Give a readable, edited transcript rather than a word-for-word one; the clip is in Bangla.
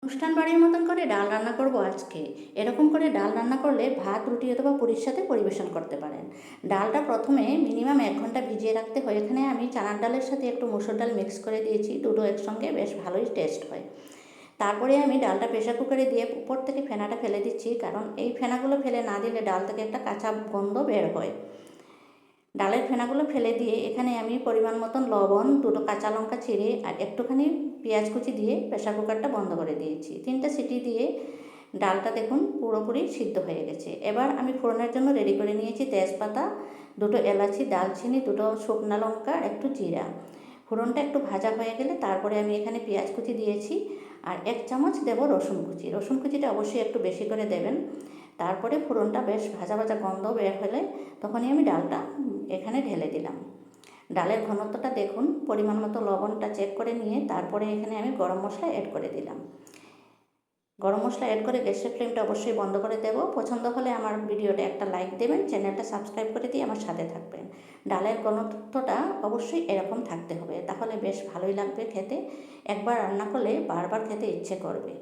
অনুষ্ঠান বাড়ির মতন করে ডাল রান্না করব আজকে। এরকম করে ডাল রান্না করলে ভাত, রুটি অথবা পুরির সাথে পরিবেশন করতে পারেন। ডালটা প্রথমে মিনিমাম 1 ঘন্টা ভিজিয়ে রাখতে হয়। এখানে আমি চানার ডালের সাথে একটু মসুর ডাল মিক্স করে দিয়েছি, দুটো একসঙ্গে বেশ ভালোই টেস্ট হয়। তারপরে আমি ডালটা প্রেশার কুকারে দিয়ে উপর থেকে ফেনাটা ফেলে দিচ্ছি, কারণ এই ফেনাগুলো ফেলে না দিলে ডাল থেকে একটা কাঁচা গন্ধ বের হয়। ডালের ফেনাগুলো ফেলে দিয়ে এখানে আমি পরিমাণ মতন লবণ, দুটো কাঁচা লঙ্কা চিড়ে আর একটুখানি পেঁয়াজ কুচি দিয়ে প্রেশার কুকারটা বন্ধ করে দিয়েছি। 3টে সিটি দিয়ে ডালটা দেখুন পুরোপুরি সিদ্ধ হয়ে গেছে। এবার আমি ফোড়নের জন্য রেডি করে নিয়েছি তেজপাতা, দুটো এলাচি, দালচিনি, দুটো শুকনো লঙ্কা, একটু জিরা। ফোড়নটা একটু ভাজা হয়ে গেলে তারপরে আমি এখানে পেঁয়াজ কুচি দিয়েছি আর 1 চামচ দেব রসুন কুচি। রসুন কুচিটা অবশ্যই একটু বেশি করে দেবেন। তারপরে ফোড়নটা বেশ ভাজা ভাজা গন্ধ বের হলে তখনই আমি ডালটা এখানে ঢেলে দিলাম। ডালের ঘনত্বটা দেখুন, পরিমাণ মতো লবণটা চেক করে নিয়ে তারপরে এখানে আমি গরম মশলা অ্যাড করে দিলাম। গরম মশলা অ্যাড করে গ্যাসের ফ্লেমটা অবশ্যই বন্ধ করে দেব। পছন্দ হলে আমার ভিডিওটা একটা লাইক দেবেন, চ্যানেলটা সাবস্ক্রাইব করে দিয়ে আমার সাথে থাকবেন। ডালের ঘনত্বটা অবশ্যই এরকম থাকতে হবে, তাহলে বেশ ভালোই লাগবে খেতে। একবার রান্না করলে বারবার খেতে ইচ্ছে করবে।